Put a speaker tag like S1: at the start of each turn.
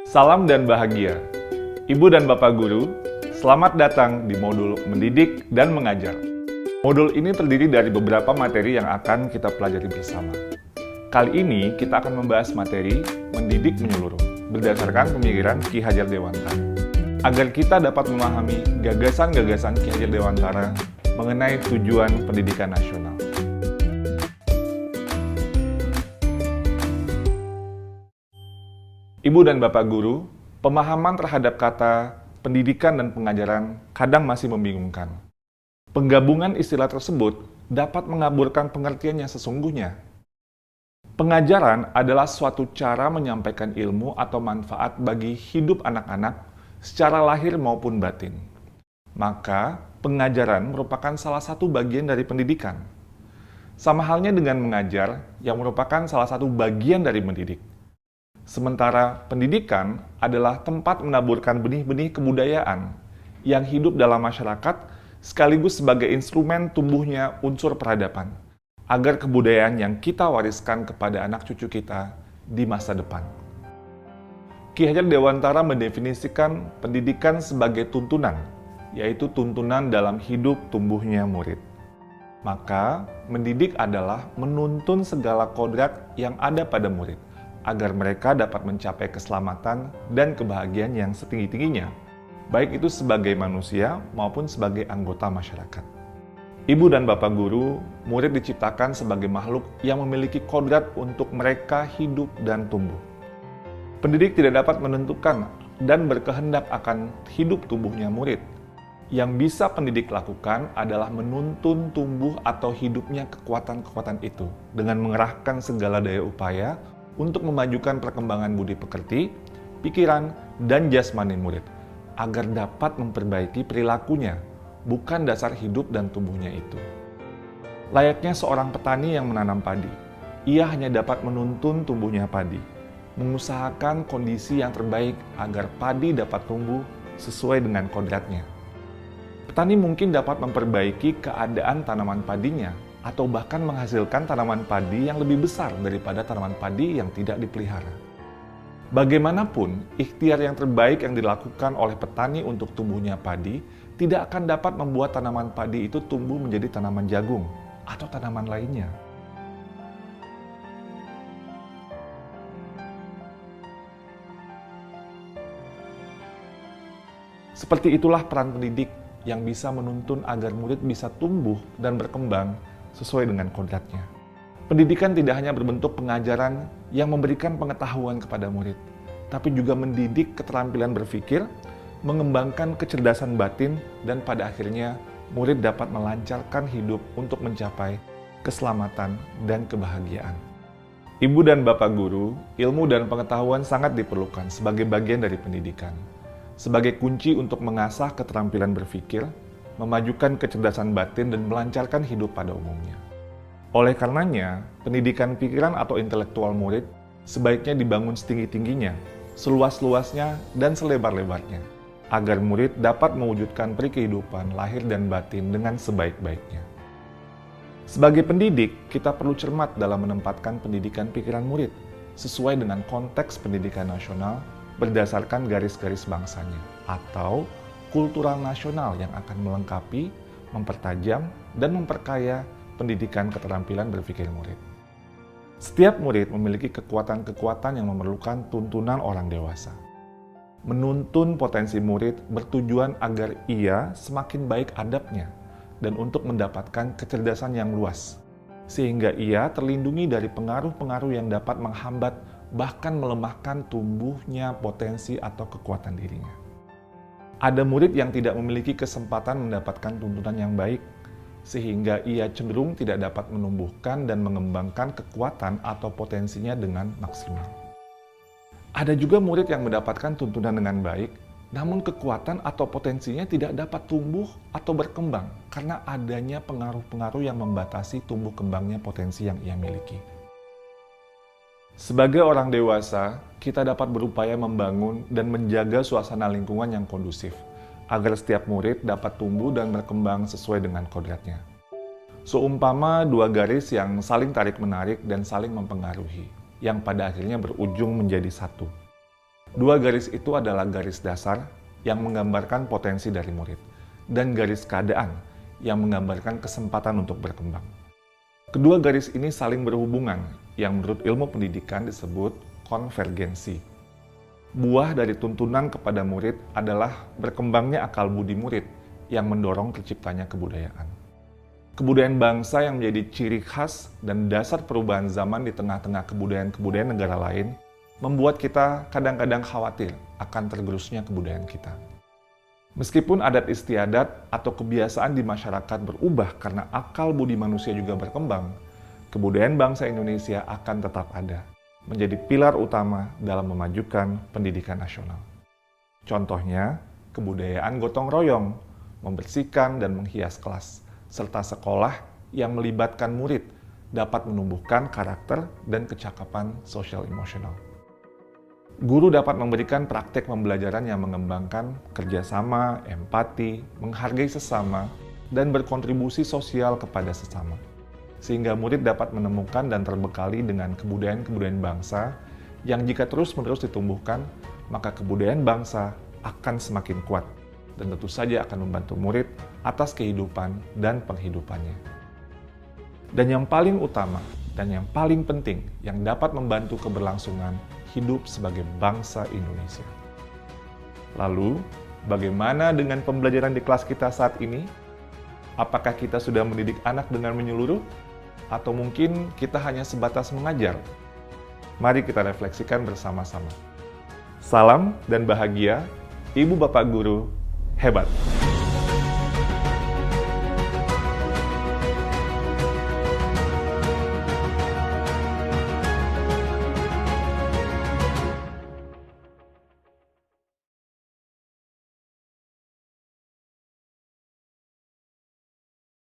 S1: Salam dan bahagia. Ibu dan Bapak Guru, selamat datang di modul Mendidik dan Mengajar. Modul ini terdiri dari beberapa materi yang akan kita pelajari bersama. Kali ini kita akan membahas materi Mendidik Menyeluruh berdasarkan pemikiran Ki Hajar Dewantara. Agar kita dapat memahami gagasan-gagasan Ki Hajar Dewantara mengenai tujuan pendidikan nasional. Ibu dan Bapak Guru, pemahaman terhadap kata pendidikan dan pengajaran kadang masih membingungkan. Penggabungan istilah tersebut dapat mengaburkan pengertian yang sesungguhnya. Pengajaran adalah suatu cara menyampaikan ilmu atau manfaat bagi hidup anak-anak secara lahir maupun batin. Maka, pengajaran merupakan salah satu bagian dari pendidikan. Sama halnya dengan mengajar yang merupakan salah satu bagian dari mendidik. Sementara pendidikan adalah tempat menaburkan benih-benih kebudayaan yang hidup dalam masyarakat sekaligus sebagai instrumen tumbuhnya unsur peradaban, agar kebudayaan yang kita wariskan kepada anak cucu kita di masa depan. Ki Hajar Dewantara mendefinisikan pendidikan sebagai tuntunan, yaitu tuntunan dalam hidup tumbuhnya murid. Maka, mendidik adalah menuntun segala kodrat yang ada pada murid, agar mereka dapat mencapai keselamatan dan kebahagiaan yang setinggi-tingginya, baik itu sebagai manusia maupun sebagai anggota masyarakat. Ibu dan Bapak Guru, murid diciptakan sebagai makhluk yang memiliki kodrat untuk mereka hidup dan tumbuh. Pendidik tidak dapat menentukan dan berkehendak akan hidup tumbuhnya murid. Yang bisa pendidik lakukan adalah menuntun tumbuh atau hidupnya kekuatan-kekuatan itu dengan mengerahkan segala daya upaya untuk memajukan perkembangan budi pekerti, pikiran, dan jasmani murid, agar dapat memperbaiki perilakunya, bukan dasar hidup dan tumbuhnya itu. Layaknya seorang petani yang menanam padi, ia hanya dapat menuntun tumbuhnya padi, mengusahakan kondisi yang terbaik agar padi dapat tumbuh sesuai dengan kodratnya. Petani mungkin dapat memperbaiki keadaan tanaman padinya, atau bahkan menghasilkan tanaman padi yang lebih besar daripada tanaman padi yang tidak dipelihara. Bagaimanapun, ikhtiar yang terbaik yang dilakukan oleh petani untuk tumbuhnya padi tidak akan dapat membuat tanaman padi itu tumbuh menjadi tanaman jagung atau tanaman lainnya. Seperti itulah peran pendidik yang bisa menuntun agar murid bisa tumbuh dan berkembang sesuai dengan kodratnya. Pendidikan tidak hanya berbentuk pengajaran yang memberikan pengetahuan kepada murid, tapi juga mendidik keterampilan berpikir, mengembangkan kecerdasan batin, dan pada akhirnya murid dapat melancarkan hidup untuk mencapai keselamatan dan kebahagiaan. Ibu dan Bapak Guru, ilmu dan pengetahuan sangat diperlukan sebagai bagian dari pendidikan, sebagai kunci untuk mengasah keterampilan berpikir, memajukan kecerdasan batin, dan melancarkan hidup pada umumnya. Oleh karenanya, pendidikan pikiran atau intelektual murid sebaiknya dibangun setinggi-tingginya, seluas-luasnya, dan selebar-lebarnya, agar murid dapat mewujudkan peri kehidupan lahir dan batin dengan sebaik-baiknya. Sebagai pendidik, kita perlu cermat dalam menempatkan pendidikan pikiran murid sesuai dengan konteks pendidikan nasional berdasarkan garis-garis bangsanya, atau kultural nasional yang akan melengkapi, mempertajam, dan memperkaya pendidikan keterampilan berpikir murid. Setiap murid memiliki kekuatan-kekuatan yang memerlukan tuntunan orang dewasa. Menuntun potensi murid bertujuan agar ia semakin baik adabnya dan untuk mendapatkan kecerdasan yang luas, sehingga ia terlindungi dari pengaruh-pengaruh yang dapat menghambat bahkan melemahkan tumbuhnya potensi atau kekuatan dirinya. Ada murid yang tidak memiliki kesempatan mendapatkan tuntunan yang baik, sehingga ia cenderung tidak dapat menumbuhkan dan mengembangkan kekuatan atau potensinya dengan maksimal. Ada juga murid yang mendapatkan tuntunan dengan baik, namun kekuatan atau potensinya tidak dapat tumbuh atau berkembang karena adanya pengaruh-pengaruh yang membatasi tumbuh kembangnya potensi yang ia miliki. Sebagai orang dewasa, kita dapat berupaya membangun dan menjaga suasana lingkungan yang kondusif, agar setiap murid dapat tumbuh dan berkembang sesuai dengan kodratnya. Seumpama dua garis yang saling tarik-menarik dan saling mempengaruhi, yang pada akhirnya berujung menjadi satu. Dua garis itu adalah garis dasar yang menggambarkan potensi dari murid, dan garis keadaan yang menggambarkan kesempatan untuk berkembang. Kedua garis ini saling berhubungan, yang menurut ilmu pendidikan disebut konvergensi. Buah dari tuntunan kepada murid adalah berkembangnya akal budi murid yang mendorong terciptanya kebudayaan. Kebudayaan bangsa yang menjadi ciri khas dan dasar perubahan zaman di tengah-tengah kebudayaan-kebudayaan negara lain membuat kita kadang-kadang khawatir akan tergerusnya kebudayaan kita. Meskipun adat istiadat atau kebiasaan di masyarakat berubah karena akal budi manusia juga berkembang, kebudayaan bangsa Indonesia akan tetap ada, menjadi pilar utama dalam memajukan pendidikan nasional. Contohnya, kebudayaan gotong royong, membersihkan dan menghias kelas, serta sekolah yang melibatkan murid dapat menumbuhkan karakter dan kecakapan sosial emosional. Guru dapat memberikan praktek pembelajaran yang mengembangkan kerjasama, empati, menghargai sesama, dan berkontribusi sosial kepada sesama. Sehingga murid dapat menemukan dan terbekali dengan kebudayaan-kebudayaan bangsa yang jika terus-menerus ditumbuhkan, maka kebudayaan bangsa akan semakin kuat dan tentu saja akan membantu murid atas kehidupan dan penghidupannya. Dan yang paling utama dan yang paling penting yang dapat membantu keberlangsungan hidup sebagai bangsa Indonesia. Lalu, bagaimana dengan pembelajaran di kelas kita saat ini? Apakah kita sudah mendidik anak dengan menyeluruh? Atau mungkin kita hanya sebatas mengajar? Mari kita refleksikan bersama-sama. Salam dan bahagia, Ibu Bapak Guru hebat!